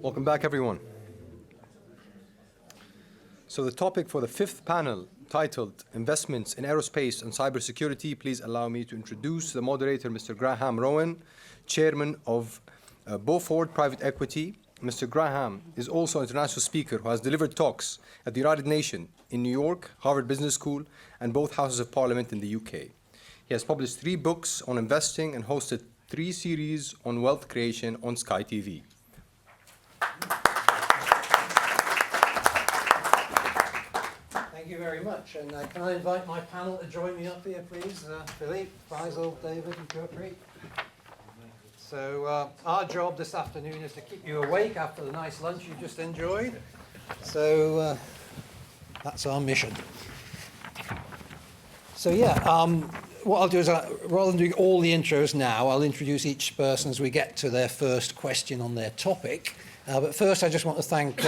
Welcome back, everyone. So the topic for the fifth panel, titled Investments in Aerospace and Cybersecurity, please allow me to introduce the moderator, Mr. Graham Rowan, Chairman of Beaufort Private Equity. Mr. Graham is also an international speaker who has delivered talks at the United Nations in New York, Harvard Business School, and both Houses of Parliament in the UK. He has published 3 books on investing and hosted 3 series on wealth creation on Sky TV. Thank you very much. And can I invite my panel to join me up here, please? Philipp, Faisal, David, and Gurpreet. So our job this afternoon is to keep you awake after the nice lunch you just enjoyed. So that's our mission. So what I'll do is, rather than doing all the intros now, I'll introduce each person as we get to their first question on their topic. But first, I just want to thank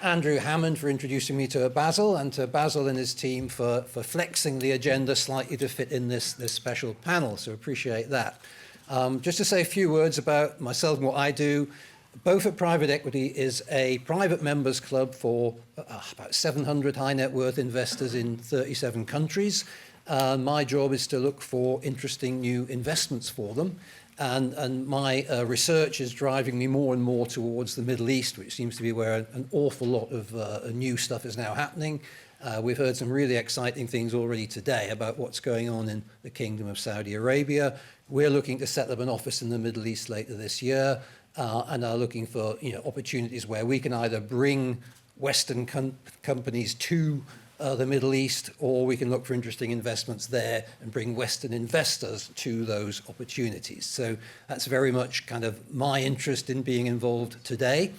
Andrew Hammond for introducing me to Basil, and to Basil and his team for flexing the agenda slightly to fit in this special panel, so appreciate that. Just to say a few words about myself and what I do. Beaufort Private Equity is a private members club for about 700 high net worth investors in 37 countries. My job is to look for interesting new investments for them. And my research is driving me more and more towards the Middle East, which seems to be where an awful lot of new stuff is now happening. We've heard some really exciting things already today about what's going on in the Kingdom of Saudi Arabia. We're looking to set up an office in the Middle East later this year, and are looking for opportunities where we can either bring Western companies to the Middle East, or we can look for interesting investments there and bring Western investors to those opportunities. So that's very much kind of my interest in being involved today.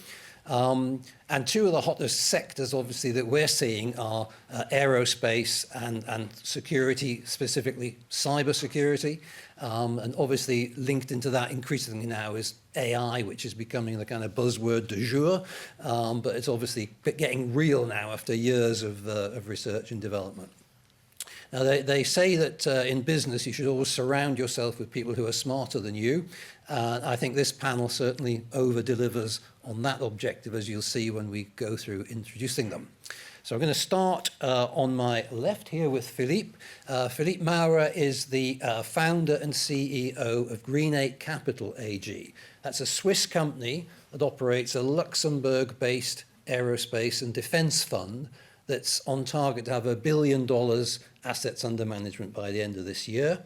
And 2 of the hottest sectors, obviously, that we're seeing are aerospace and security, specifically cybersecurity. And obviously linked into that increasingly now is AI, which is becoming the kind of buzzword du jour. But it's obviously getting real now after years of research and development. Now, they say that in business you should always surround yourself with people who are smarter than you. I think this panel certainly over-delivers on that objective, as you'll see when we go through introducing them. So I'm going to start on my left here with Philipp. Philipp Maurer is the founder and CEO of Green 8 Capital AG. That's a Swiss company that operates a Luxembourg-based aerospace and defense fund that's on target to have $1 billion assets under management by the end of this year.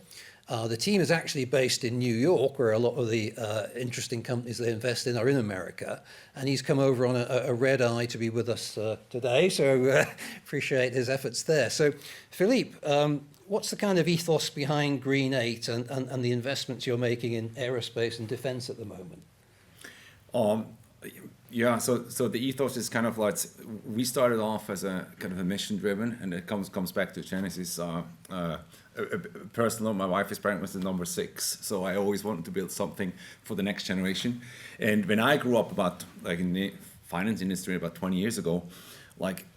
The team is actually based in New York, where a lot of the interesting companies they invest in are in America. And he's come over on a red eye to be with us today, so appreciate his efforts there. So, Philipp, what's the kind of ethos behind Green 8 and the investments you're making in aerospace and defense at the moment? Yeah, so the ethos is kind of like, we started off as a kind of a mission driven, and it comes back to Genesis. Personal, my wife is pregnant with the number 6, so I always wanted to build something for the next generation. And when I grew up in the finance industry about 20 years ago,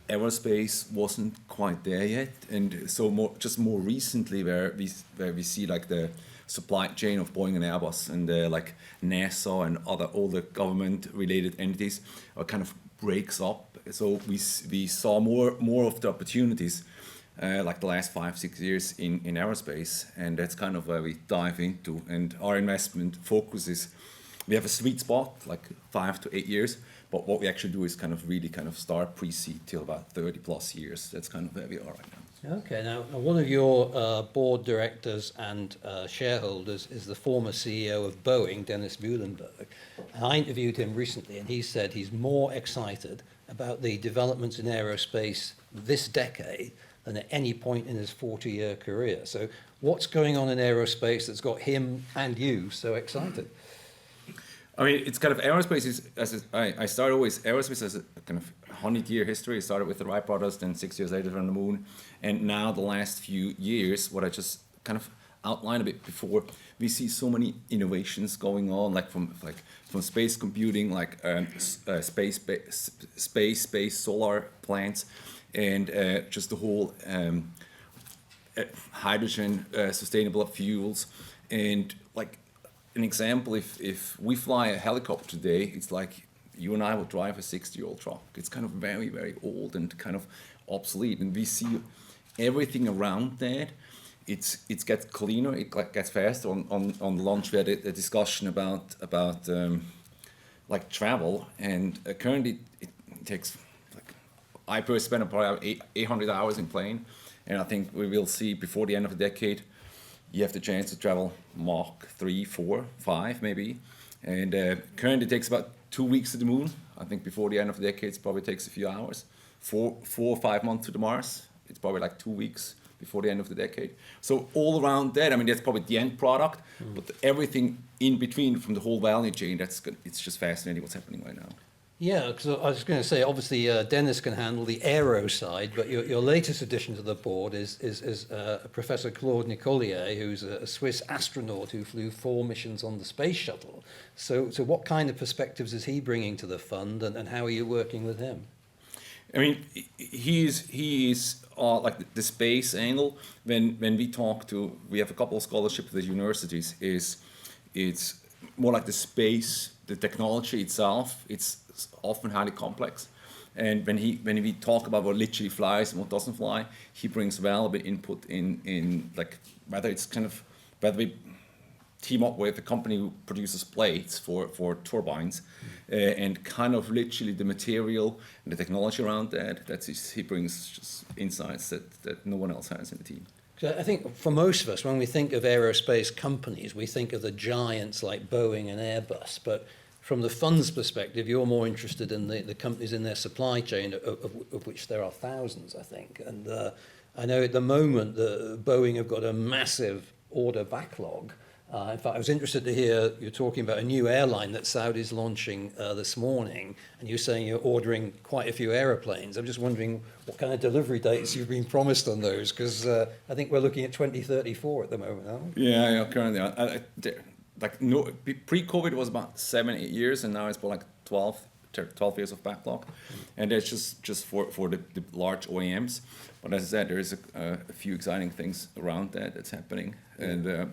aerospace wasn't quite there yet, and so more recently where we see the supply chain of Boeing and Airbus and NASA and all the government related entities kind of breaks up. So we saw more of the opportunities the last 5-6 years in aerospace, and that's kind of where we dive into. And our investment focus is, we have a sweet spot 5 to 8 years, but what we actually do is really start pre-seed till about 30 plus years. That's kind of where we are right now. Okay, now one of your board directors and shareholders is the former CEO of Boeing, Dennis Muilenburg. I interviewed him recently, and he said he's more excited about the developments in aerospace this decade than at any point in his 40-year career. So what's going on in aerospace that's got him and you so excited? I mean, it's kind of aerospace I started always, aerospace as a kind of 100-year history. I started with the Wright brothers, then 6 years later on the moon. And now the last few years, what I just kind of outlined a bit before, we see so many innovations going on, from space computing, space-based solar plants, and just the whole hydrogen, sustainable fuels. And an example, if we fly a helicopter today, it's you and I would drive a 60-year-old truck. It's kind of very, very old and kind of obsolete. And we see everything around that. It gets cleaner, it gets faster. On lunch we had a discussion about like travel, and currently it takes, like, I personally spend probably 800 hours in plane, and I think we will see before the end of the decade you have the chance to travel Mach 3, 4, 5 maybe, and currently it takes about 2 weeks to the moon. I think before the end of the decade it probably takes a few hours. 4 or 5 months to the Mars, it's probably like 2 weeks before the end of the decade. So all around that, I mean, that's probably the end product, but everything in between from the whole value chain, it's just fascinating what's happening right now. Yeah, because I was going to say, obviously, Dennis can handle the aero side, but your latest addition to the board is Professor Claude Nicollier, who's a Swiss astronaut who flew 4 missions on the space shuttle. So what kind of perspectives is he bringing to the fund, and how are you working with him? I mean, he is like the space angle. When we talk to, we have a couple of scholarships at the universities. It's more like the space, the technology itself. It's often highly complex, and when we talk about what literally flies and what doesn't fly, he brings valuable input in like whether we team up with a company who produces plates for turbines, and kind of literally the material and the technology around that. He brings just insights that no one else has in the team. So I think for most of us, when we think of aerospace companies, we think of the giants like Boeing and Airbus, but from the fund's perspective, you're more interested in the companies in their supply chain, of which there are thousands, I think. And I know at the moment Boeing have got a massive order backlog. In fact, I was interested to hear you're talking about a new airline that Saudi's launching this morning, and you're saying you're ordering quite a few aeroplanes. I'm just wondering what kind of delivery dates you've been promised on those, because I think we're looking at 2034 at the moment, aren't we? Yeah, currently. Pre-COVID was about 7-8 years, and now it's about like 12 years of backlog, and that's just for the large OEMs. But as I said, there is a few exciting things around that's happening, and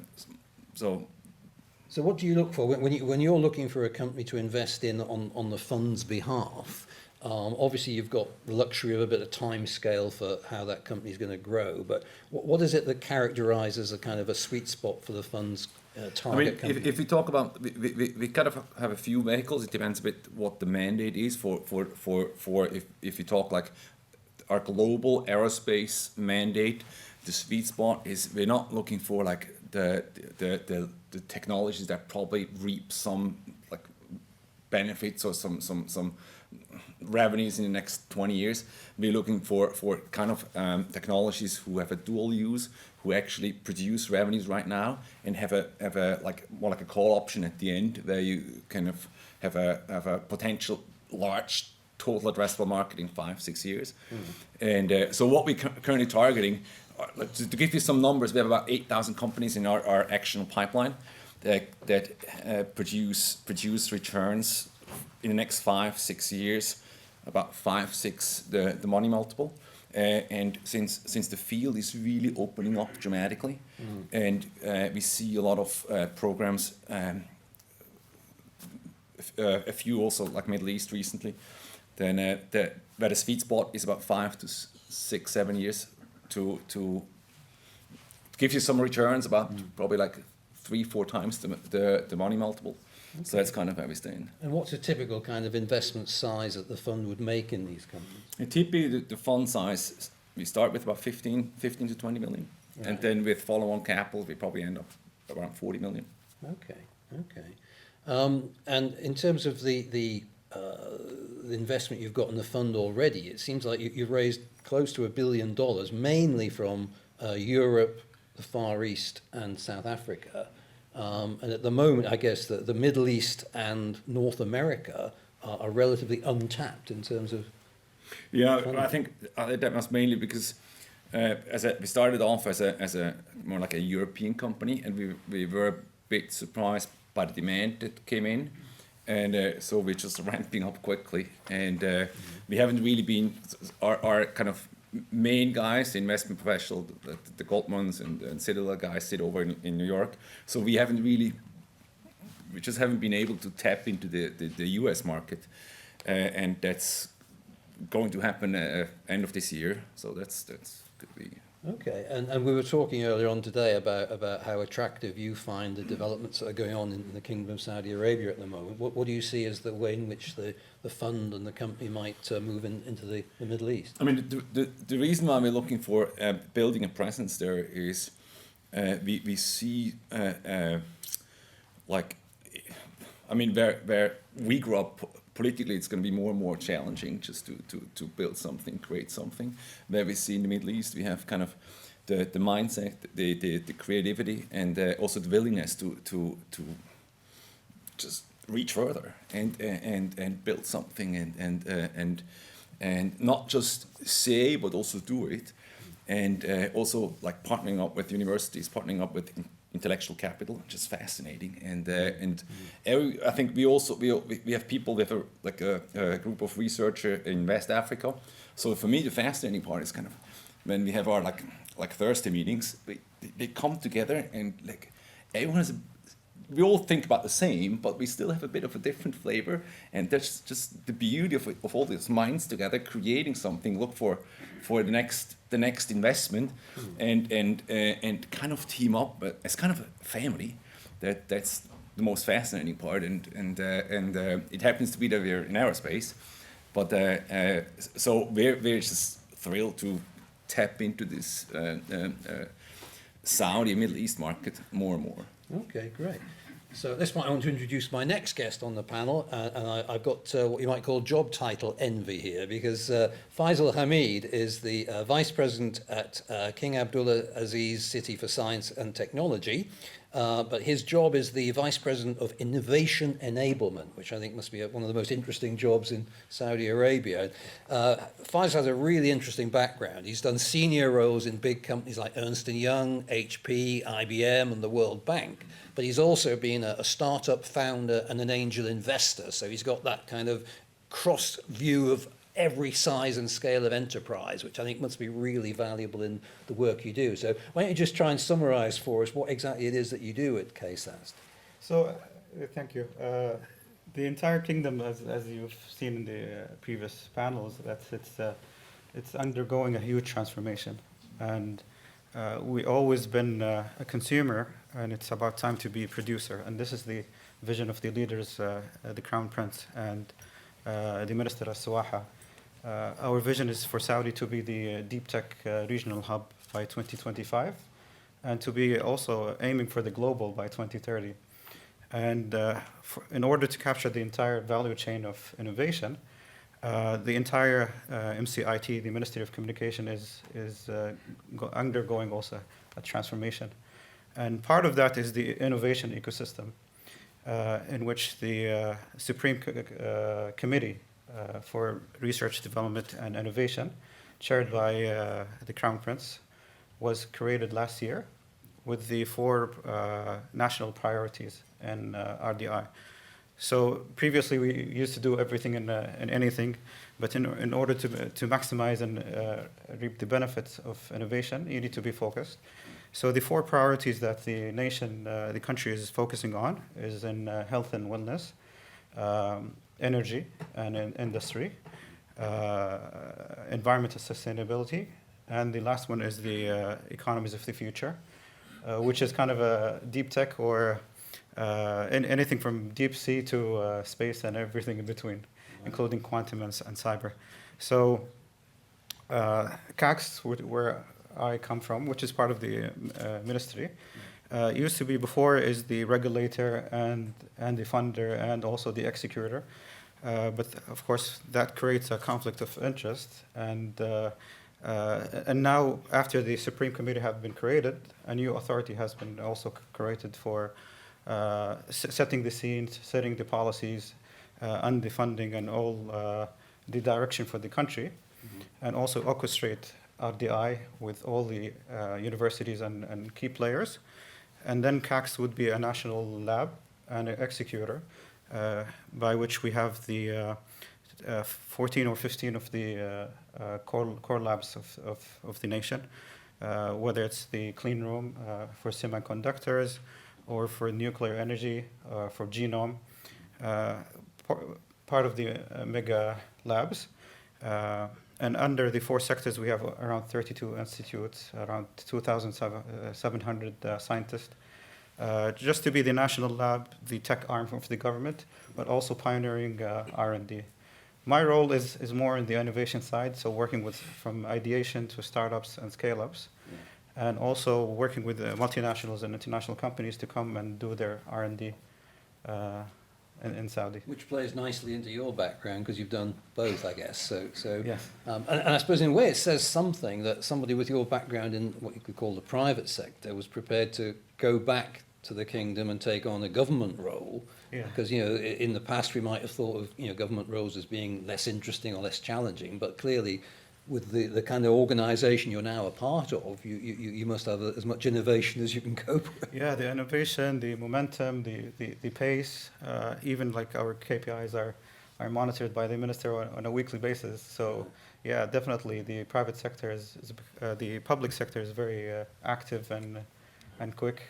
so what do you look for when you're looking for a company to invest in on the fund's behalf? Obviously, you've got the luxury of a bit of time scale for how that company is going to grow, but what is it that characterizes a kind of a sweet spot for the fund's target company? If we talk about, we kind of have a few vehicles. It depends a bit what the mandate is for if you talk like our global aerospace mandate, the sweet spot is we're not looking for like the technologies that probably reap some like benefits or some revenues in the next 20 years. We're looking for kind of technologies who have a dual use, who actually produce revenues right now and have a like more like a call option at the end, where you kind of have a potential large total addressable market in 5-6 years. And so what we're currently targeting, to give you some numbers, we have about 8,000 companies in our actionable pipeline that produce returns in the next 5-6 years, about 5-6 the money multiple. And since the field is really opening up dramatically, and we see a lot of programs, a few also like Middle East recently, then where the sweet spot is about 5 to 6, 7 years to give you some returns, about probably like 3-4 times the money multiple. Okay. So that's kind of where we stand. And what's a typical kind of investment size that the fund would make in these companies? And typically the fund size, we start with about 15 to 20 million. Right. And then with follow-on capital, we probably end up around 40 million. Okay. And in terms of the investment you've got in the fund already, it seems like you've raised close to $1 billion, mainly from Europe, the Far East, and South Africa. And at the moment, I guess the Middle East and North America are relatively untapped in terms of. Yeah, funding. I think that was mainly because we started off as a more like a European company, and we were a bit surprised by the demand that came in, and so we're just ramping up quickly, and we haven't really been our kind of main guys, the investment professional, the Goldmans and Citadel guys sit over in New York. So we haven't really we just haven't been able to tap into the US market, and that's going to happen end of this year. So that's could be. Okay, and we were talking earlier on today about how attractive you find the developments that are going on in the Kingdom of Saudi Arabia at the moment. What do you see as the way in which the fund and the company might move into the Middle East? I mean, the reason why we're looking for building a presence there is we see like, I mean, where we grew up politically, it's going to be more and more challenging just to build something, create something. Where we see in the Middle East, we have kind of the mindset, the creativity, and also the willingness to just reach further and build something and not just say but also do it, and also like partnering up with universities, partnering up with intellectual capital, which is fascinating, and I think we have people with a group of researchers in West Africa. So for me, the fascinating part is kind of when we have our like Thursday meetings, they come together and like everyone has. We all think about the same, but we still have a bit of a different flavor, and that's just the beauty of all these minds together, creating something. Look for the next investment, and kind of team up as kind of a family. That's the most fascinating part, and it happens to be that we're in aerospace, but so we're just thrilled to tap into this Saudi Middle East market more and more. Okay, great. So at this point, I want to introduce my next guest on the panel, and I've got what you might call job title envy here, because Faisal Hameed is the Vice President at King Abdullah Aziz City for Science and Technology, but his job is the Vice President of Innovation Enablement, which I think must be one of the most interesting jobs in Saudi Arabia. Faisal has a really interesting background. He's done senior roles in big companies like Ernst & Young, HP, IBM, and the World Bank. But he's also been a startup founder and an angel investor. So he's got that kind of cross view of every size and scale of enterprise, which I think must be really valuable in the work you do. So why don't you just try and summarize for us what exactly it is that you do at KACST? So, thank you. The entire kingdom, as you've seen in the previous panels, it's undergoing a huge transformation. And we've always been a consumer, and it's about time to be a producer. And this is the vision of the leaders, the Crown Prince and the Minister al-Sawaha. Our vision is for Saudi to be the deep tech regional hub by 2025, and to be also aiming for the global by 2030. And in order to capture the entire value chain of innovation, the entire MCIT, the Ministry of Communication, is undergoing also a transformation. And part of that is the innovation ecosystem, in which the Supreme Committee for Research, Development and Innovation, chaired by the Crown Prince, was created last year with the 4 national priorities in RDI. So previously we used to do everything in anything, but in order to maximize and reap the benefits of innovation, you need to be focused. So the 4 priorities that the nation, the country is focusing on is in health and wellness, energy and industry, environmental sustainability, and the last one is the economies of the future, which is kind of a deep tech or anything from deep sea to space and everything in between, including quantum and cyber. So KACST, where I come from, which is part of the ministry, used to be before is the regulator and the funder and also the executor. But of course, that creates a conflict of interest. And now, after the Supreme Committee have been created, a new authority has been also created for setting the scenes, setting the policies, and the funding and all the direction for the country, and also orchestrate RDI with all the universities and key players. And then KACST would be a national lab and an executor, by which we have the 14 or 15 of the core labs of the nation, whether it's the clean room for semiconductors, or for nuclear energy, for genome, part of the mega labs. And under the 4 sectors, we have around 32 institutes, around 2,700 scientists, just to be the national lab, the tech arm of the government, but also pioneering R&D. My role is more in the innovation side, so working with from ideation to startups and scale-ups, and also working with multinationals and international companies to come and do their R&D in Saudi. Which plays nicely into your background because you've done both, I guess. So Yes. And I suppose in a way it says something that somebody with your background in what you could call the private sector was prepared to go back to the kingdom and take on a government role. Yeah. Because, you know, in the past we might have thought of, you know, government roles as being less interesting or less challenging, but clearly with the kind of organisation you're now a part of, you must have as much innovation as you can cope with. Yeah, the innovation, the momentum, the pace, even like our KPIs are monitored by the minister on a weekly basis. So yeah, definitely the private sector the public sector is very active and quick.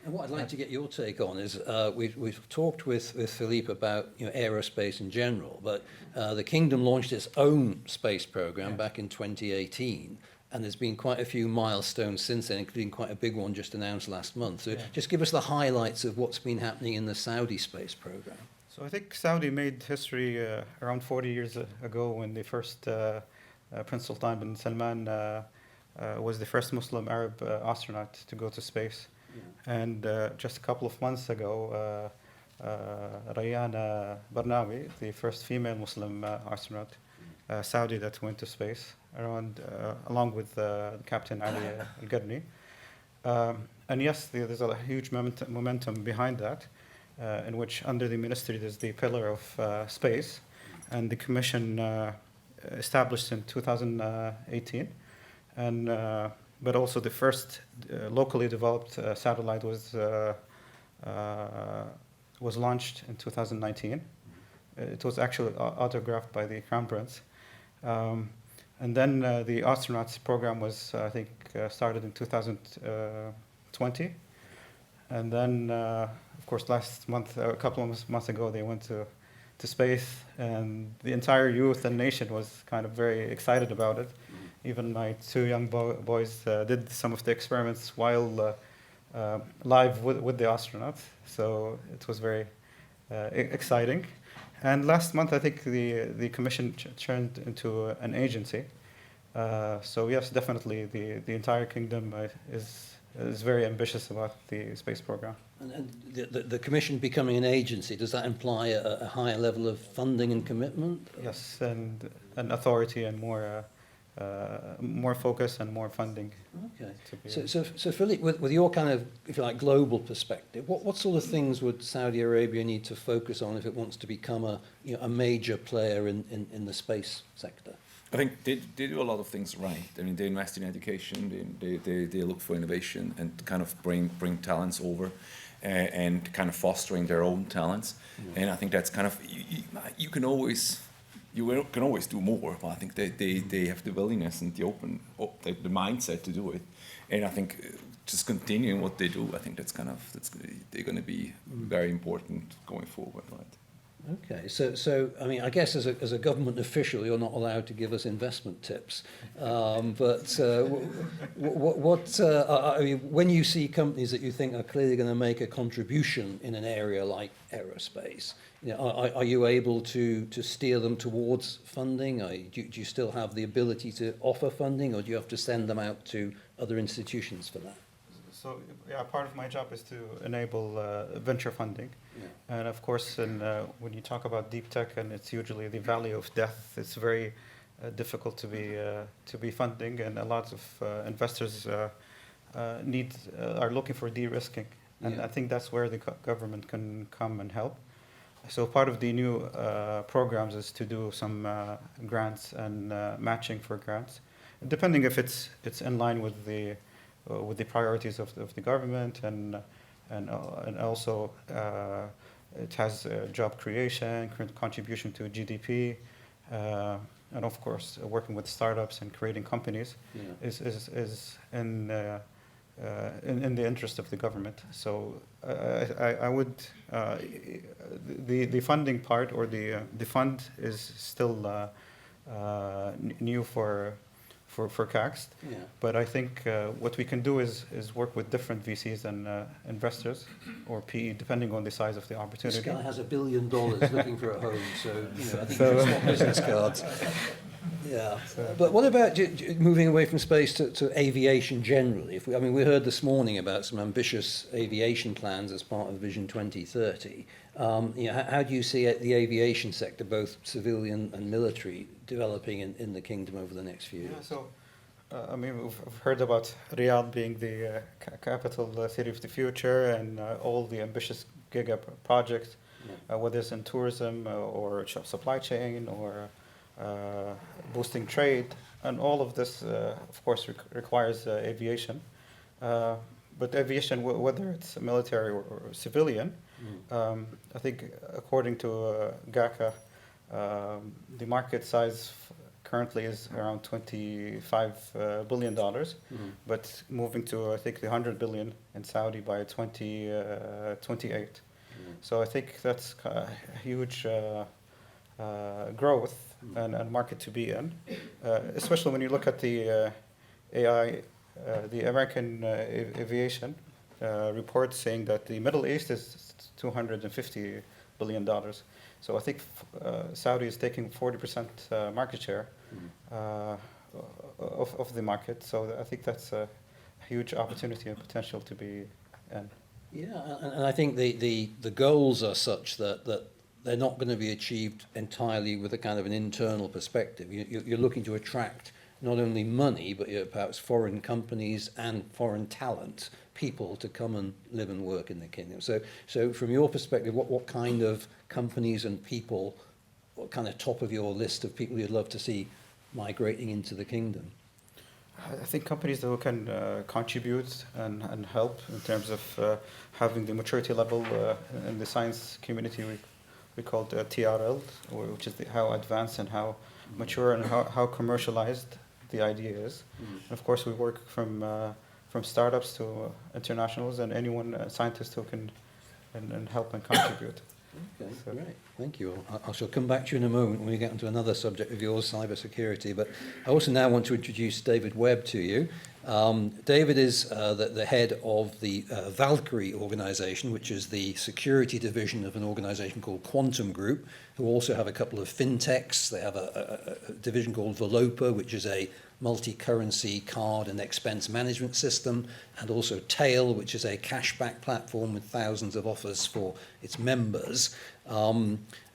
And what I'd like to get your take on is we've talked with Philipp about, you know, aerospace in general, but the kingdom launched its own space program back in 2018, and there's been quite a few milestones since then, including quite a big one just announced last month. So just give us the highlights of what's been happening in the Saudi space program. So I think Saudi made history around 40 years ago when the first Prince Sultan bin Salman was the first Muslim Arab astronaut to go to space. And just a couple of months ago, Rayana Barnawi, the first female Muslim astronaut, Saudi, that went to space, along with Captain Ali Al-Garni. And yes, there's a huge momentum behind that, in which under the ministry there's the pillar of space, and the commission established in 2018. And but also the first locally developed satellite was launched in 2019. It was actually autographed by the Crown Prince. And then the astronauts program was, I think, started in 2020. And then, of course, last month, a couple of months ago, they went to space, and the entire youth and nation was kind of very excited about it. Even my 2 young boys did some of the experiments while live with the astronauts. So it was very exciting. And last month, I think the commission turned into an agency. So yes, definitely the entire kingdom is very ambitious about the space program. And the commission becoming an agency, does that imply a higher level of funding and commitment? Yes, and authority and more focus and more funding. Okay. So Philipp, with your kind of, if you like, global perspective, what sort of things would Saudi Arabia need to focus on if it wants to become a major player in the space sector? I think they do a lot of things right. I mean, they invest in education, they look for innovation and kind of bring talents over, and kind of fostering their own talents. And I think that's kind of, you can always do more, but I think they have the willingness and the mindset to do it. And I think just continuing what they do, I think they're going to be very important going forward, right? Okay, so I mean, I guess as a government official, you're not allowed to give us investment tips. But I mean, when you see companies that you think are clearly going to make a contribution in an area like aerospace, you know, are you able to steer them towards funding? Do you still have the ability to offer funding, or do you have to send them out to other institutions for that? So yeah, part of my job is to enable venture funding. Yeah. And of course, when you talk about deep tech, and it's usually the valley of death, it's very difficult to be funding, and a lot of investors are looking for de-risking. And I think that's where the government can come and help. So part of the new programs is to do some grants and matching for grants, depending if it's in line with the priorities of the government, and also it has job creation, contribution to GDP, and of course working with startups and creating companies is in in the interest of the government. So I would the funding part or the fund is still new for KACST. Yeah. But I think what we can do is work with different VCs and investors or PE, depending on the size of the This opportunity. guy has $1 billion looking for a home, so I think you should swap business cards. Yeah, but what about moving away from space to aviation generally? I mean, we heard this morning about some ambitious aviation plans as part of Vision 2030. How do you see the aviation sector, both civilian and military, developing in the kingdom over the next few years? Yeah, so I mean, we've heard about Riyadh being the capital city of the future, and all the ambitious giga projects, whether it's in tourism or supply chain or boosting trade, and all of this, of course, requires aviation. But aviation, whether it's military or civilian, I think according to GACA, the market size currently is around $25 billion, but moving to, I think, the 100 billion in Saudi by 2028. So I think that's a huge growth and market to be in, especially when you look at the AI, the American aviation report saying that the Middle East is $250 billion. So I think Saudi is taking 40% market share of the market. So I think that's a huge opportunity and potential to be in. Yeah, and I think the goals are such that they're not going to be achieved entirely with a kind of an internal perspective. You're looking to attract not only money, but perhaps foreign companies and foreign talent, people to come and live and work in the kingdom. So from your perspective, what kind of companies and people, what kind of top of your list of people you'd love to see migrating into the kingdom? I think companies that can contribute and help in terms of having the maturity level in the science community. We call it TRL, which is how advanced and how mature and how commercialized the idea is. And of course, we work from startups to internationals and anyone, scientist who can and help and contribute. Okay, great. Thank you. I shall come back to you in a moment when we get onto another subject of yours, cybersecurity. But I also now want to introduce David Webb to you. David is the head of the Valkyrie organization, which is the security division of an organization called Quantum Group, who also have a couple of fintechs. They have a division called Velopa, which is a multi-currency card and expense management system, and also Tail, which is a cashback platform with thousands of offers for its members.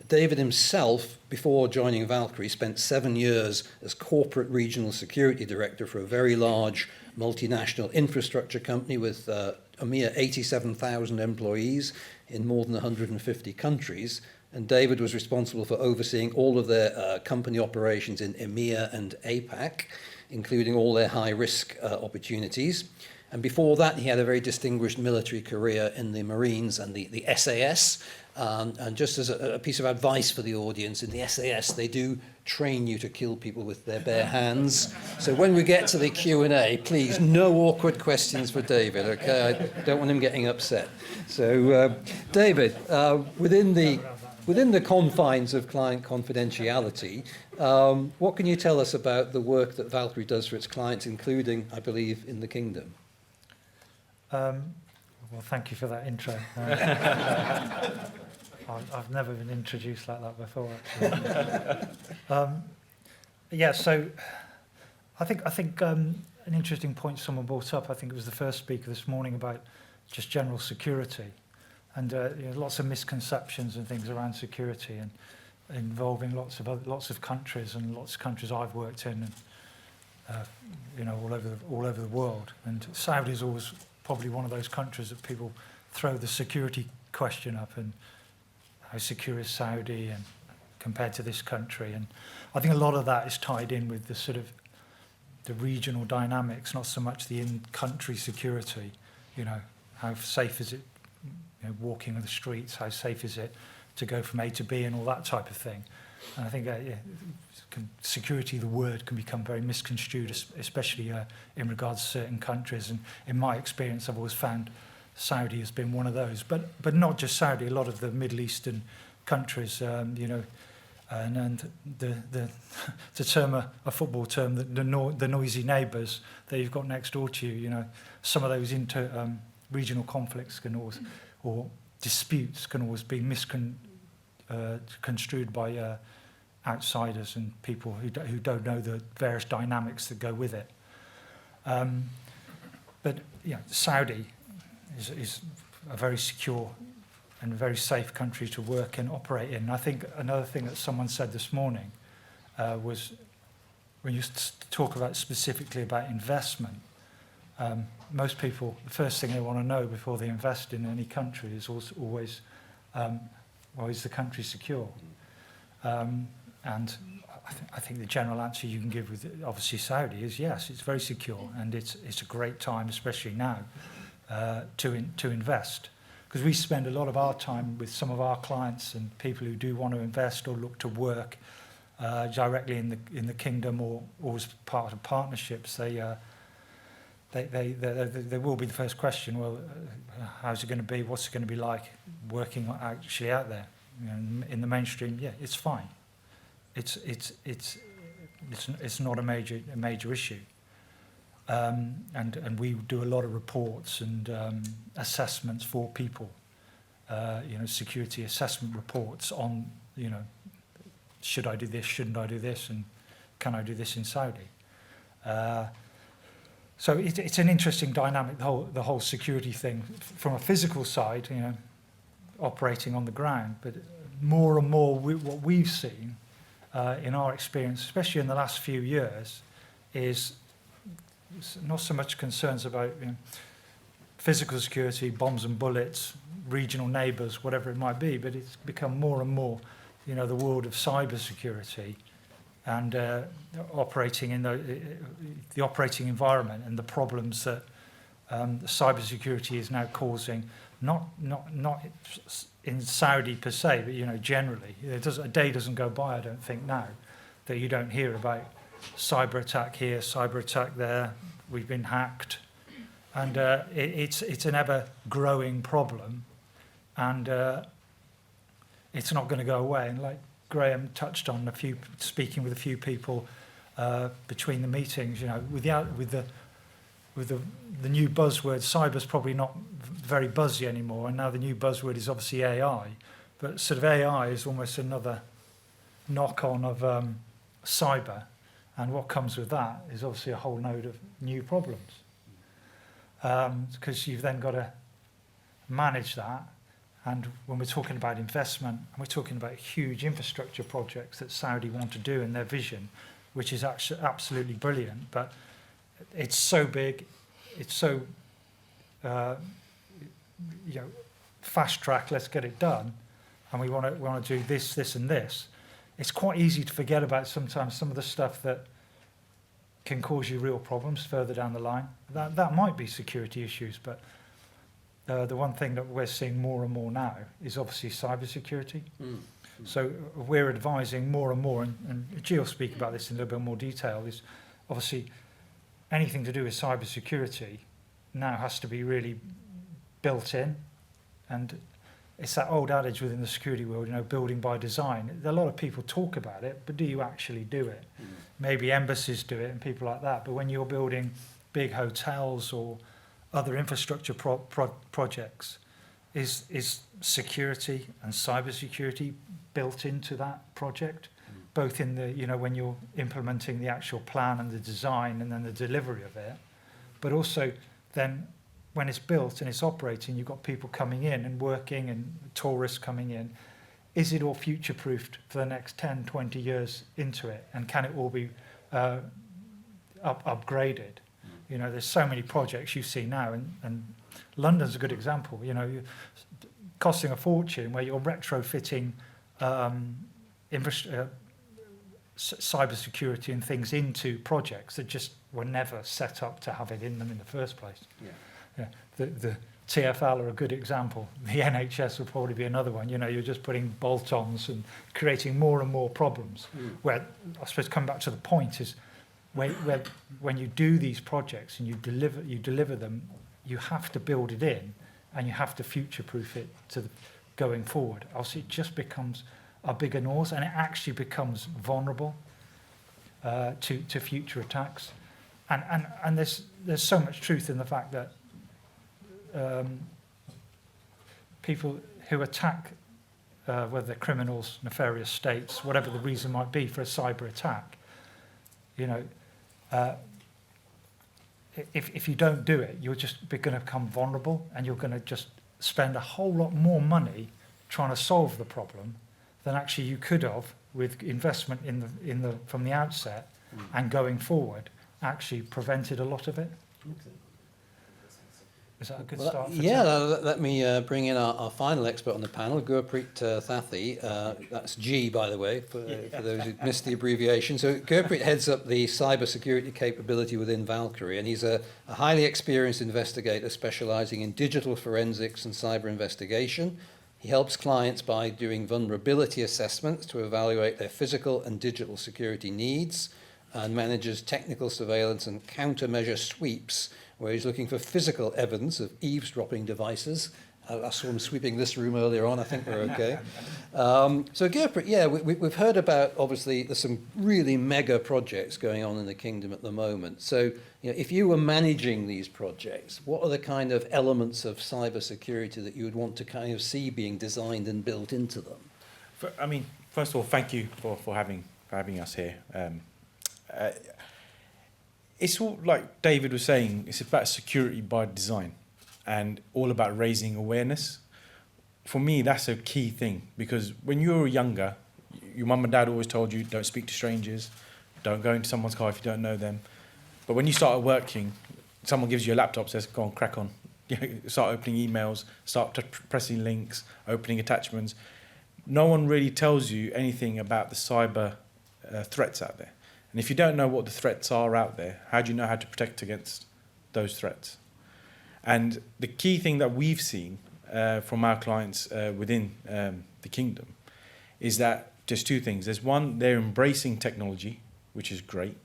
David himself, before joining Valkyrie, spent 7 years as corporate regional security director for a very large multinational infrastructure company with a mere 87,000 employees in more than 150 countries. And David was responsible for overseeing all of their company operations in EMEA and APAC, including all their high-risk opportunities. And before that, he had a very distinguished military career in the Marines and the SAS. And just as a piece of advice for the audience, in the SAS, they do train you to kill people with their bare hands. So when we get to the Q&A, please, no awkward questions for David, okay? I don't want him getting upset. So, David, within the confines of client confidentiality, what can you tell us about the work that Valkyrie does for its clients, including, I believe, in the kingdom? Well, thank you for that intro. I've never been introduced like that before, actually. Yeah, so I think an interesting point someone brought up, I think it was the first speaker this morning, about just general security. And lots of misconceptions and things around security, and involving lots of countries and lots of countries I've worked in, and all over the world. And Saudi is always probably one of those countries that people throw the security question up, and how secure is Saudi and compared to this country. And I think a lot of that is tied in with the sort of the regional dynamics, not so much the in-country security. How safe is it? Walking on the streets, how safe is it to go from A to B and all that type of thing. And I think security, the word, can become very misconstrued, especially in regards to certain countries. And in my experience, I've always found Saudi has been one of those. But not just Saudi, a lot of the Middle Eastern countries, and to term a football term, the noisy neighbours that you've got next door to you, some of those regional conflicts can always, or disputes can always be misconstrued by outsiders and people who don't know the various dynamics that go with it. But Saudi is a very secure and a very safe country to work and operate in. And I think another thing that someone said this morning was when you talk about specifically about investment, most people, the first thing they want to know before they invest in any country is always, is the country secure? And I think the general answer you can give with obviously Saudi is yes, it's very secure, and it's a great time, especially now, to invest. Because we spend a lot of our time with some of our clients and people who do want to invest or look to work directly in the kingdom or as part of partnerships. They will be the first question. Well, how's it going to be? What's it going to be like working actually out there? In the mainstream, yeah, it's fine. It's not a major issue. And we do a lot of reports and assessments for people, security assessment reports on, should I do this, shouldn't I do this, and can I do this in Saudi? So it's an interesting dynamic, the whole security thing from a physical side, operating on the ground, but more and more what we've seen in our experience, especially in the last few years, is not so much concerns about physical security, bombs and bullets, regional neighbours, whatever it might be, but it's become more and more, the world of cyber security and operating in the operating environment and the problems that cyber security is now causing, not in Saudi per se, but generally. A day doesn't go by, I don't think now, that you don't hear about cyber attack here, cyber attack there, we've been hacked. And it's an ever-growing problem, and it's not going to go away. And like Graham touched on, speaking with a few people between the meetings, with the new buzzword, cyber's probably not very buzzy anymore, and now the new buzzword is obviously AI. But sort of AI is almost another knock-on of cyber. And what comes with that is obviously a whole load of new problems. Because you've then got to manage that. And when we're talking about investment, and we're talking about huge infrastructure projects that Saudi want to do in their vision, which is actually absolutely brilliant. But it's so big, it's so fast track, let's get it done. And we want to do this, this and this. It's quite easy to forget about sometimes some of the stuff that can cause you real problems further down the line. That might be security issues, but the one thing that we're seeing more and more now is obviously cybersecurity. So we're advising more and more, and Gio will speak about this in a little bit more detail, is obviously anything to do with cybersecurity now has to be really built in. And it's that old adage within the security world, building by design. A lot of people talk about it, but do you actually do it? Maybe embassies do it and people like that, but when you're building big hotels or other infrastructure projects, is security and cybersecurity built into that project? Both in the, when you're implementing the actual plan and the design and then the delivery of it, but also then when it's built and it's operating, you've got people coming in and working and tourists coming in. Is it all future-proofed for the next 10, 20 years into it? And can it all be upgraded? There's so many projects you see now, and London's a good example. Costing a fortune where you're retrofitting cybersecurity and things into projects that just were never set up to have it in them in the first place. The TfL are a good example. The NHS would probably be another one. You know, you're just putting bolt-ons and creating more and more problems. Where, I suppose, come back to the point is, when you do these projects and you deliver them, you have to build it in, and you have to future-proof it to going forward. Else it just becomes a bigger noise, and it actually becomes vulnerable to future attacks. And there's so much truth in the fact that people who attack, whether they're criminals, nefarious states, whatever the reason might be for a cyber attack, you know, if you don't do it, you're just going to become vulnerable, and you're going to just spend a whole lot more money trying to solve the problem than actually you could have with investment from the outset, and going forward actually prevented a lot of it. Okay. Is that a good Well, start? yeah, let me bring in our final expert on the panel, Gurpreet Thathy. That's G, by the way, for those who missed the abbreviation. So Gurpreet heads up the cybersecurity capability within Valkyrie, and he's a highly experienced investigator specializing in digital forensics and cyber investigation. He helps clients by doing vulnerability assessments to evaluate their physical and digital security needs, and manages technical surveillance and countermeasure sweeps, where he's looking for physical evidence of eavesdropping devices. I saw him sweeping this room earlier on. I think we're okay. So Gurpreet, yeah, we've heard about, obviously, there's some really mega projects going on in the kingdom at the moment. So, you know, if you were managing these projects, what are the kind of elements of cyber security that you would want to kind of see being designed and built into them? I mean, first of all, thank you for having us here. It's all like David was saying, it's about security by design and all about raising awareness. For me, that's a key thing, because when you were younger, your mum and dad always told you, don't speak to strangers, don't go into someone's car if you don't know them. But when you started working, someone gives you a laptop, says, go on, crack on. You start opening emails, start pressing links, opening attachments. No one really tells you anything about the cyber threats out there. And if you don't know what the threats are out there, how do you know how to protect against those threats? And the key thing that we've seen from our clients within the kingdom is that there's two things. There's one, they're embracing technology, which is great.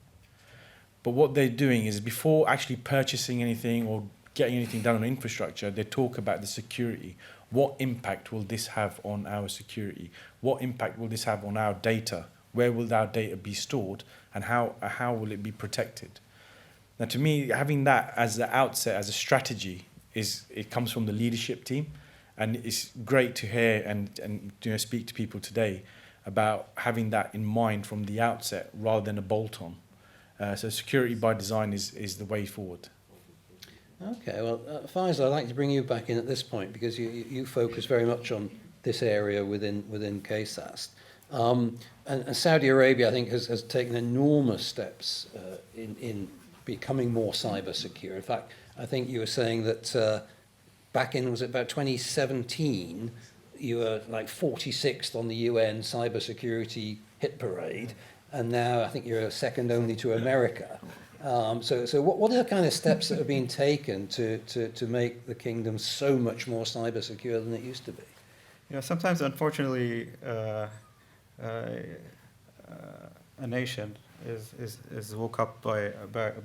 But what they're doing is, before actually purchasing anything or getting anything done on infrastructure, they talk about the security. What impact will this have on our security? What impact will this have on our data? Where will our data be stored, and how will it be protected? Now, to me, having that as the outset, as a strategy, it comes from the leadership team, and it's great to hear and speak to people today about having that in mind from the outset rather than a bolt-on. So security by design is the way forward. Okay, well, Faisal, I'd like to bring you back in at this point, because you focus very much on this area within KACST. And Saudi Arabia, I think, has taken enormous steps in becoming more cyber secure. In fact, I think you were saying that back in, was it about 2017, you were like 46th on the UN cybersecurity hit parade, and now I think you're second only to America. So what are the kind of steps that have been taken to make the kingdom so much more cyber secure than it used to be? You know, sometimes, unfortunately, a nation is woke up by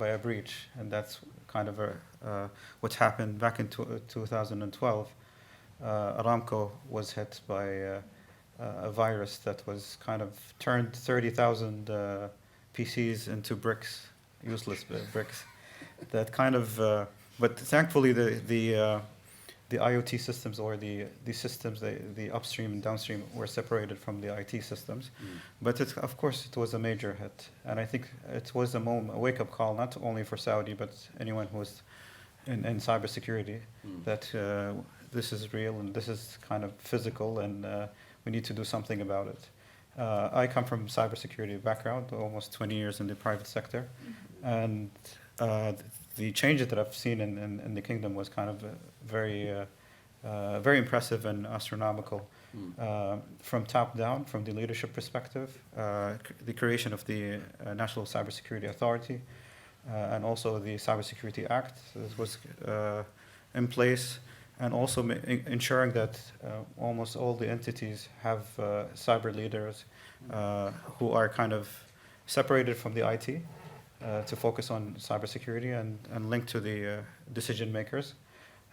a breach, and that's kind of what happened back in 2012. Aramco was hit by a virus that was kind of turned 30,000 PCs into bricks, useless bricks. That kind of, but thankfully the IoT systems, or the systems, the upstream and downstream, were separated from the IT systems. But of course it was a major hit, and I think it was a wake-up call, not only for Saudi, but anyone who was in cybersecurity, that this is real and this is kind of physical, and we need to do something about it. I come from cybersecurity background, almost 20 years in the private sector, and the changes that I've seen in the kingdom was kind of very impressive and astronomical. From top down, from the leadership perspective, the creation of the National Cybersecurity Authority, and also the Cybersecurity Act was in place, and also ensuring that almost all the entities have cyber leaders who are kind of separated from the IT to focus on cybersecurity and linked to the decision makers.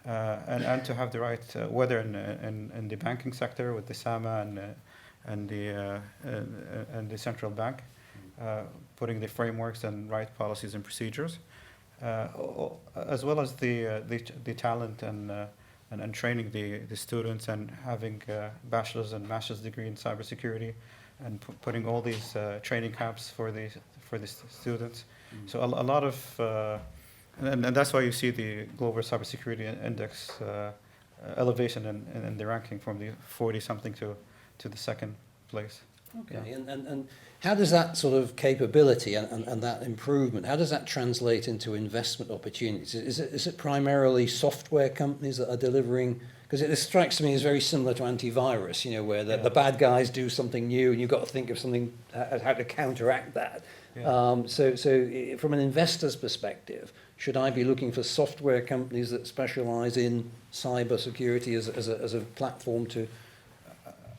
And to have the right, whether in the banking sector with the SAMA and the central bank, putting the frameworks and right policies and procedures, as well as the talent and training the students and having bachelor's and master's degree in cybersecurity, and putting all these training camps for the students. So a lot of and that's why you see the Global Cybersecurity Index elevation in the ranking from the 40-something to the second place. Okay, and how does that sort of capability and that improvement, how does that translate into investment opportunities? Is it primarily software companies that are delivering? Because it strikes me as very similar to antivirus, where the bad guys do something new and you've got to think of something, how to counteract that. Yeah. So from an investor's perspective, should I be looking for software companies that specialize in cyber security as a platform to?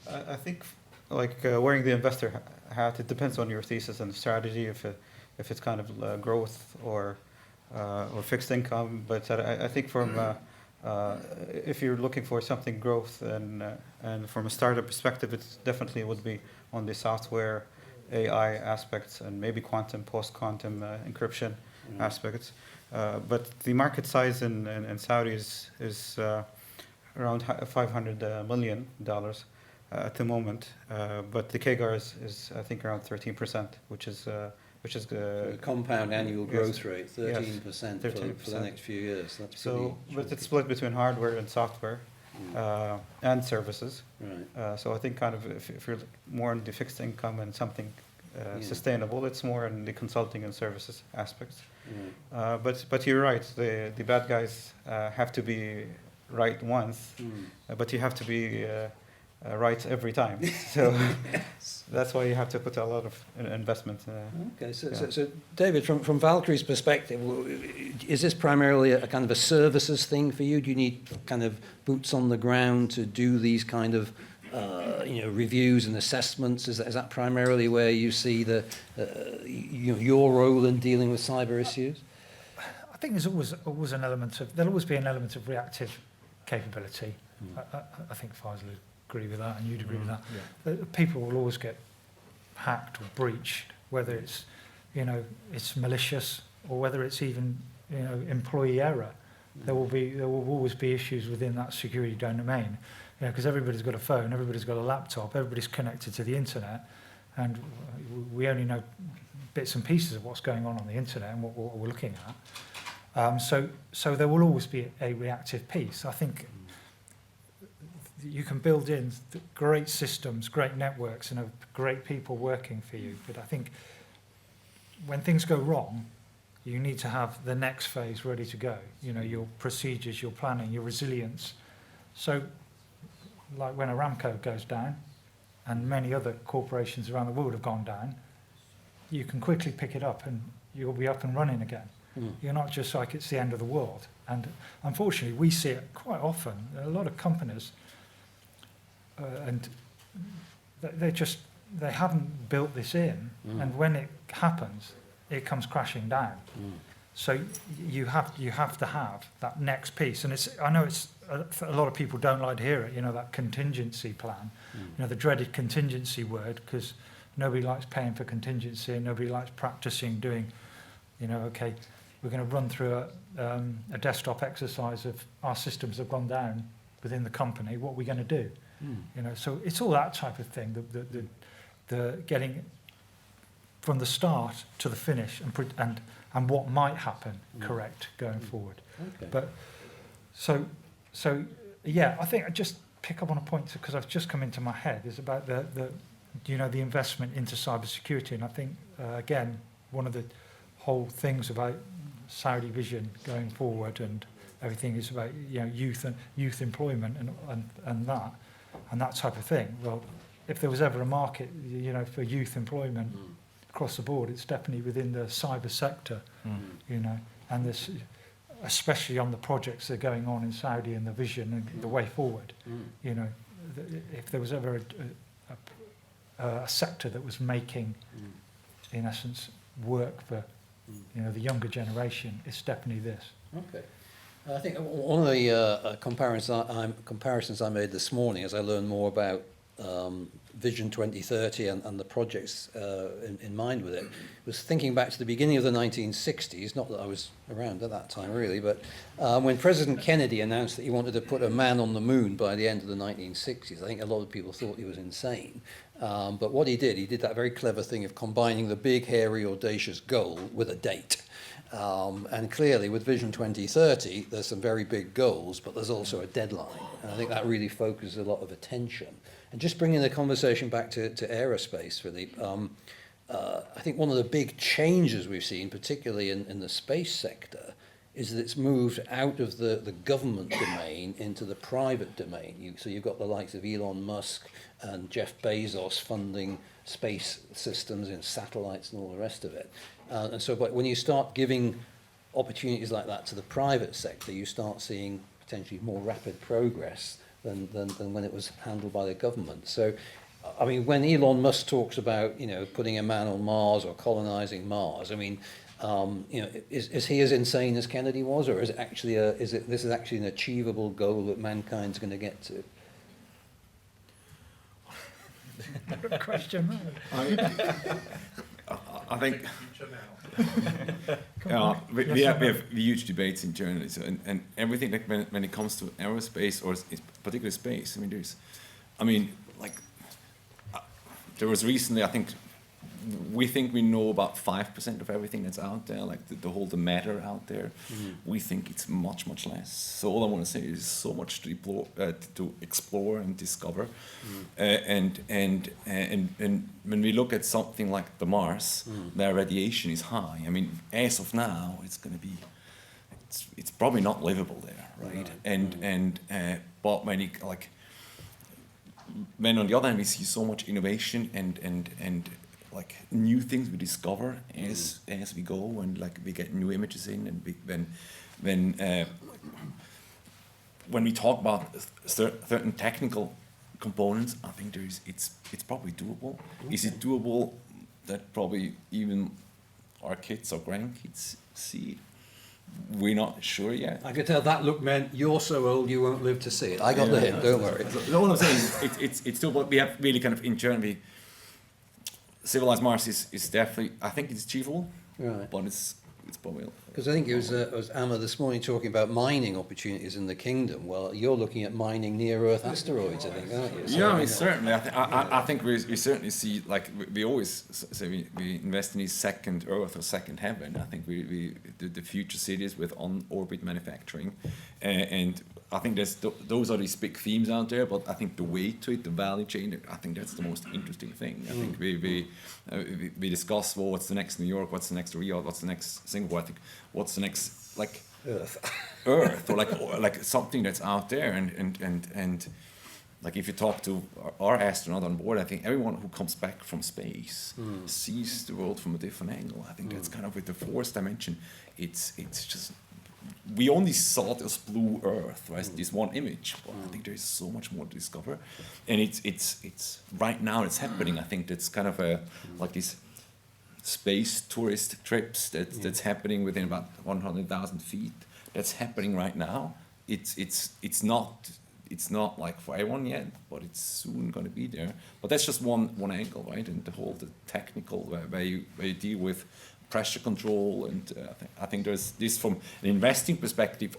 I think, like wearing the investor hat, it depends on your thesis and strategy. If it's kind of growth or fixed income, but I think from if you're looking for something growth and from a startup perspective, it definitely would be on the software, AI aspects, and maybe post-quantum encryption aspects. But the market size in Saudi is around $500 million at the moment. But the CAGR is I think around 13%, which is The compound annual growth rate, 13% Yes, for the next few years. That's so, pretty but it's split between hardware and software and services. right. So I think kind of if you're more in the fixed income and something sustainable, it's more in the consulting and services aspects. Right. But you're right. The bad guys have to be right once, but you have to be right every time. So that's why you have to put a lot of investment. Okay, Yeah. so David, from Valkyrie's perspective, is this primarily a kind of a services thing for you? Do you need kind of boots on the ground to do these kind of reviews and assessments? Is that primarily where you see your role in dealing with cyber issues? I think there's always an element of, there'll always be an element of reactive capability. I think Faisal would agree with that, and you'd agree with that. Yeah. People will always get hacked or breached, whether it's, it's malicious or whether it's even, employee error. There will always be issues within that security domain. Because everybody's got a phone, everybody's got a laptop, everybody's connected to the internet, and we only know bits and pieces of what's going on the internet and what we're looking at. So there will always be a reactive piece. I think you can build in great systems, great networks, and have great people working for you. But I think when things go wrong, you need to have the next phase ready to go. Your procedures, your planning, your resilience. So, like when Aramco goes down, and many other corporations around the world have gone down, you can quickly pick it up and you'll be up and running again. You're not just like it's the end of the world. And unfortunately, we see it quite often. A lot of companies, and they haven't built this in, and when it happens, it comes crashing down. So you have to have that next piece, and I know a lot of people don't like to hear it. That contingency plan, the dreaded contingency word, because nobody likes paying for contingency, and nobody likes practicing doing. Okay, we're going to run through a desktop exercise of our systems have gone down within the company. What are we going to do? So it's all that type of thing. The getting from the start to the finish and what might happen correct going forward. Okay. But so yeah, I think I just pick up on a point because I've just come into my head is about the investment into cybersecurity, and I think again one of the whole things about Saudi vision going forward and everything is about youth employment and that type of thing. Well, if there was ever a market for youth employment across the board, it's definitely within the cyber sector, and this especially on the projects that are going on in Saudi and the vision and the way forward. You know, if there was ever a sector that was making, in essence, work for you know the younger generation, it's definitely this. Okay. I think one of the comparisons I made this morning as I learned more about Vision 2030 and the projects in mind with it was thinking back to the beginning of the 1960s, not that I was around at that time really, but when President Kennedy announced that he wanted to put a man on the moon by the end of the 1960s, I think a lot of people thought he was insane. But what he did that very clever thing of combining the big, hairy, audacious goal with a date. And clearly with Vision 2030, there's some very big goals, but there's also a deadline. And I think that really focuses a lot of attention. And just bringing the conversation back to aerospace, Philipp, I think one of the big changes we've seen, particularly in the space sector, is that it's moved out of the government domain into the private domain. So you've got the likes of Elon Musk and Jeff Bezos funding space systems and satellites and all the rest of it. And so but when you start giving opportunities like that to the private sector, you start seeing potentially more rapid progress than when it was handled by the government. So, I mean, when Elon Musk talks about, you know, putting a man on Mars or colonizing Mars, I mean, you know, is he as insane as Kennedy was, or is it actually this is actually an achievable goal that mankind's going to get to? Good question. I think we have huge debates in journalism, and everything like when it comes to aerospace or particularly space. I mean, there was recently, I think, we think we know about 5% of everything that's out there, like the matter out there. We think it's much, much less. So all I want to say is so much to explore and discover. And when we look at something like the Mars, their radiation is high. I mean, as of now, it's going to be, it's probably not livable there, right? But when on the other hand we see so much innovation and like new things we discover as we go, and like we get new images in, and when we talk about certain technical components, I think it's probably doable. Okay. Is it doable that probably even our kids or grandkids see it? We're not sure yet. I could tell that look meant you're so old you won't live to see it. I got the hint, don't worry. So all I'm saying is it's still what we have really kind of internally. Civilized Mars is definitely, I think it's achievable, right. But it's probably... Because I think it was Amma this morning talking about mining opportunities in the kingdom. Well, you're looking at mining near-Earth asteroids, I think, aren't you? So, yeah, I mean, certainly. I think we certainly see, like, we always say we invest in these second Earth or second heaven. I think the future cities with on-orbit manufacturing, and I think those are these big themes out there, but I think the way to it, the value chain, I think that's the most interesting thing. I think we discuss, well, what's the next New York, what's the next Rio, what's the next Singapore, I think what's the next, like, Earth, or like something that's out there, and like if you talk to our astronaut on board, I think everyone who comes back from space sees the world from a different angle. I think that's kind of with the fourth dimension, it's just, we only saw this blue Earth, right? This one image, but I think there is so much more to discover, and it's right now it's happening. I think that's kind of like these space tourist trips that's happening within about 100,000 feet. That's happening right now. It's not like for everyone yet, but it's soon going to be there. But that's just one angle, right? And the technical where you deal with pressure control, and I think there's this from an investing perspective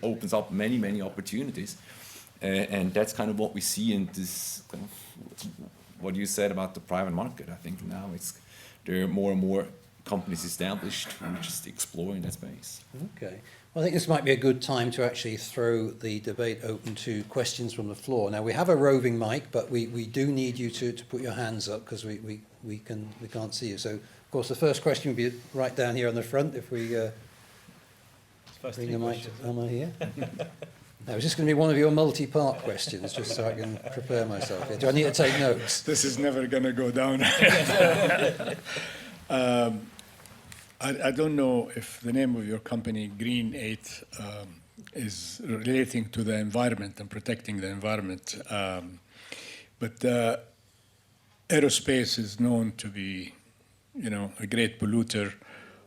opens up many opportunities, and that's kind of what we see in this kind of what you said about the private market. I think now there are more and more companies established who are just exploring that space. Okay. Well, I think this might be a good time to actually throw the debate open to questions from the floor. Now, we have a roving mic, but we do need you to put your hands up because we can't see you. So, of course, the first question would be right down here on the front if we bring the mic to Emma here. Now, is this going to be one of your multi-part questions, just so I can prepare myself here? Do I need to take notes? This is never going to go down. I don't know if the name of your company, Green 8, is relating to the environment and protecting the environment. But aerospace is known to be, a great polluter,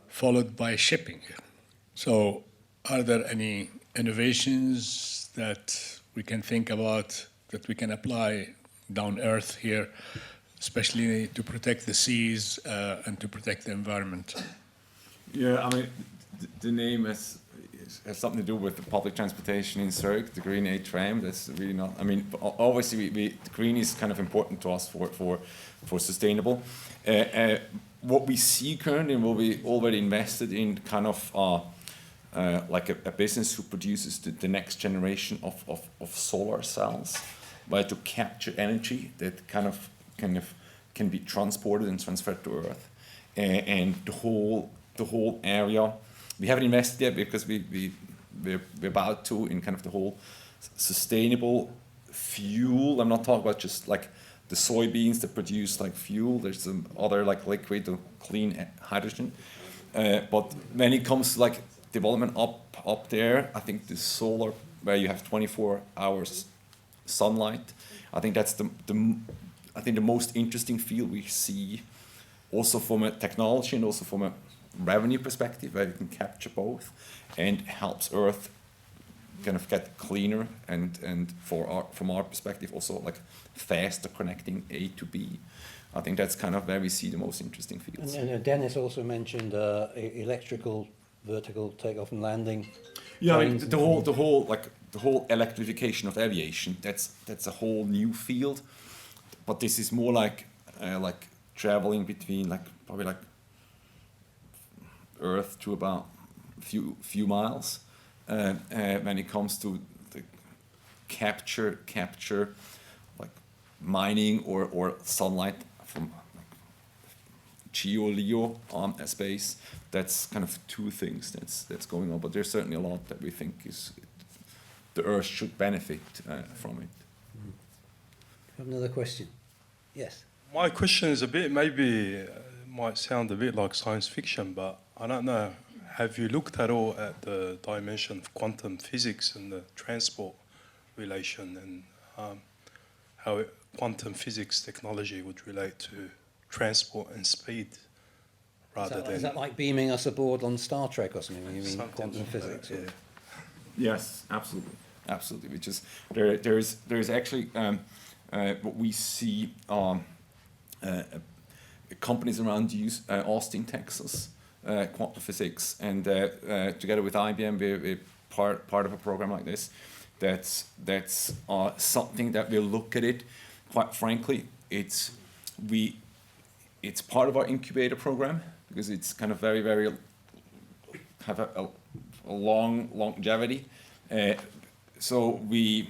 followed by shipping. So are there any innovations that we can think about that we can apply down Earth here, especially to protect the seas and to protect the environment? Yeah, I mean, the name has something to do with the public transportation in Zurich, the Green 8 tram. That's really not. I mean, obviously, the green is kind of important to us for sustainable. What we see currently, and what we already invested in, kind of like a business who produces the next generation of solar cells, right, to capture energy that kind of can be transported and transferred to Earth, and the whole area. We haven't invested yet because we're about to in kind of the whole sustainable fuel. I'm not talking about just like the soybeans that produce like fuel. There's some other like liquid or clean hydrogen. But when it comes to like development up there, I think the solar, where you have 24 hours sunlight, I think that's the most interesting field we see, also from a technology and also from a revenue perspective, where you can capture both and helps Earth kind of get cleaner and from our perspective also like faster connecting A to B. I think that's kind of where we see the most interesting fields. And Dennis also mentioned electrical vertical takeoff and landing. Yeah, I mean, the whole electrification of aviation. That's a whole new field, but this is more like traveling between probably Earth to about few miles. When it comes to the capture like mining or sunlight from GEO space, that's kind of two things that's going on. But there's certainly a lot that we think is the Earth should benefit from it. Have another question? Yes. My question is a bit, maybe might sound a bit like science fiction, but I don't know. Have you looked at all at the dimension of quantum physics and the transport relation, and how quantum physics technology would relate to transport and speed rather than... Is that like beaming us aboard on Star Trek or something? You mean Something quantum like physics? that, yeah. Yes, absolutely. Which is there's actually what we see companies around Austin, Texas, quantum physics, and together with IBM, we're part of a program like this. That's something that we'll look at it. Quite frankly, it's part of our incubator program because it's kind of very have a long longevity. So the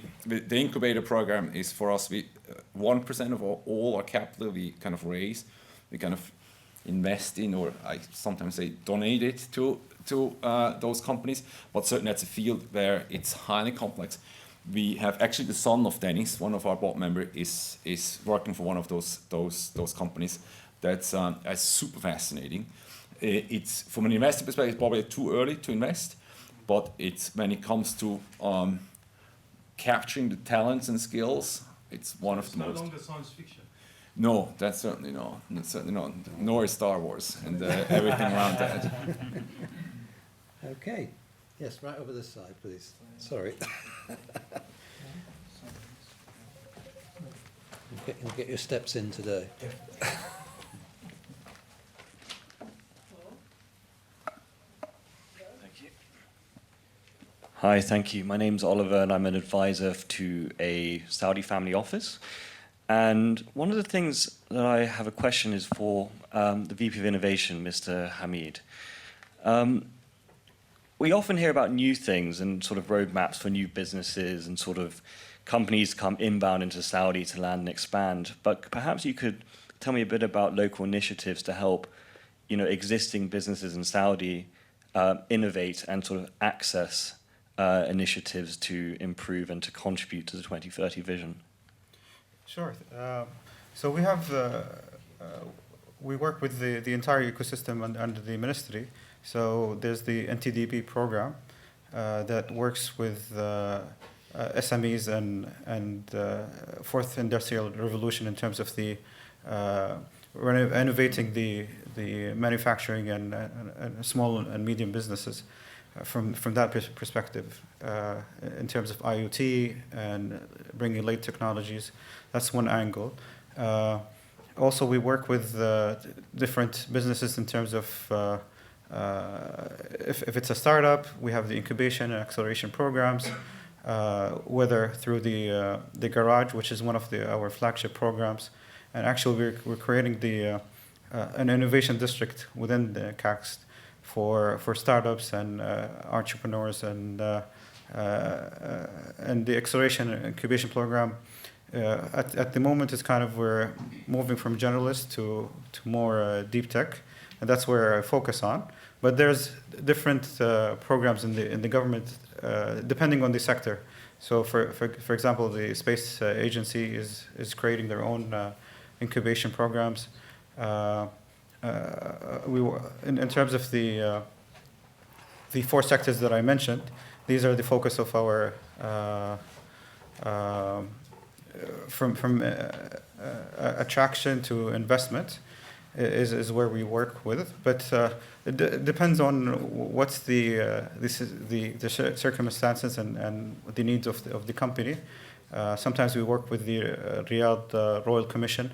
incubator program is for us. 1% of all our capital we kind of raise, we kind of invest in, or I sometimes say donate it to those companies. But certainly that's a field where it's highly complex. We have actually the son of Dennis, one of our board members, is working for one of those companies. That's super fascinating. It's from an investor perspective probably too early to invest, but it's when it comes to capturing the talents and skills, it's one of the most. It's no longer science fiction. No, that's certainly not. That's certainly not. Nor is Star Wars and everything around that. Okay. Yes, right over this side, please. Sorry. You'll get your steps in today. Hi, thank you. My name's Oliver, and I'm an advisor to a Saudi family office. And one of the things that I have a question is for the VP of Innovation, Mr. Hameed. We often hear about new things and sort of roadmaps for new businesses and sort of companies come inbound into Saudi to land and expand. But perhaps you could tell me a bit about local initiatives to help, existing businesses in Saudi innovate and sort of access initiatives to improve and to contribute to the 2030 vision. Sure. So we have we work with the entire ecosystem under the ministry. So there's the NTDP program that works with SMEs and fourth industrial revolution in terms of the innovating the manufacturing and small and medium businesses from that perspective in terms of IoT and bringing late technologies. That's one angle. Also, we work with different businesses in terms of if it's a startup, we have the incubation and acceleration programs, whether through the Garage, which is one of our flagship programs, and actually we're creating an innovation district within the KACST for startups and entrepreneurs, and the acceleration and incubation program. At the moment, it's kind of we're moving from generalist to more deep tech, and that's where I focus on. But there's different programs in the government depending on the sector. So for example, the space agency is creating their own incubation programs. In terms of the four sectors that I mentioned, these are the focus of our from attraction to investment is where we work with, but it depends on what's the circumstances and the needs of the company. Sometimes we work with the Riyadh Royal Commission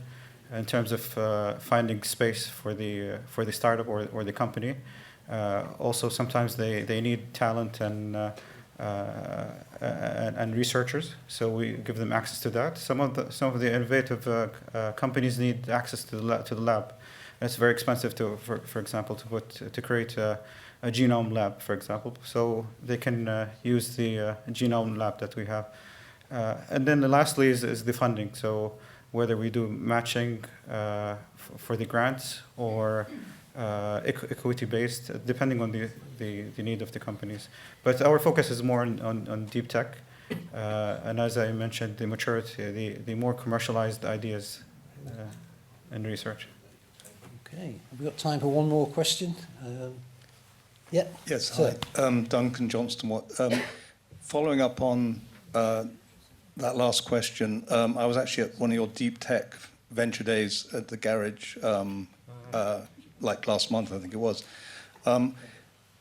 in terms of finding space for the startup or the company. Also, sometimes they need talent and researchers, so we give them access to that. Some of the innovative companies need access to the lab. It's very expensive for example, to create a genome lab, for example. So they can use the genome lab that we have. And then lastly is the funding. So whether we do matching for the grants or equity-based, depending on the need of the companies. But our focus is more on deep tech, and as I mentioned, the maturity, the more commercialized ideas and research. Okay, have we got time for one more question? Yeah. Yes, Sir. hi. Duncan Johnston. Following up on that last question, I was actually at one of your deep tech venture days at the garage, like last month, I think it was.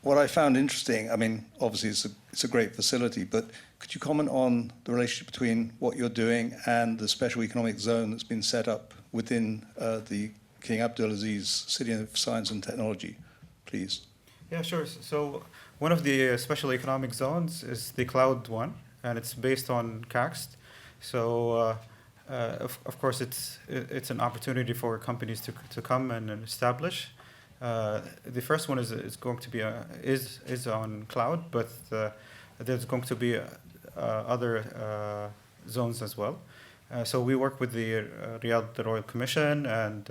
What I found interesting, I mean, obviously it's a great facility, but could you comment on the relationship between what you're doing and the special economic zone that's been set up within the King Abdulaziz City of Science and Technology, please? Yeah, sure. So one of the special economic zones is the cloud one, and it's based on KACST. So of course, it's an opportunity for companies to come and establish. The first one is going to be is on cloud, but there's going to be other zones as well. So we work with the Riyadh Royal Commission and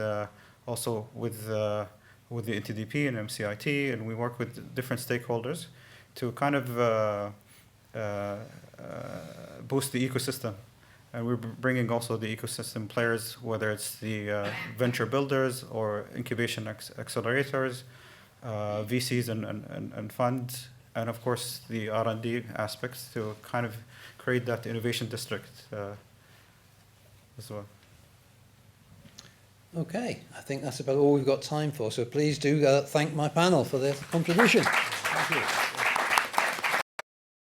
also with the NTDP and MCIT, and we work with different stakeholders to kind of boost the ecosystem. And we're bringing also the ecosystem players, whether it's the venture builders or incubation accelerators, VCs and funds, and of course the R&D aspects to kind of create that innovation district as well. Okay, I think that's about all we've got time for. So please do thank my panel for their contribution. Thank you.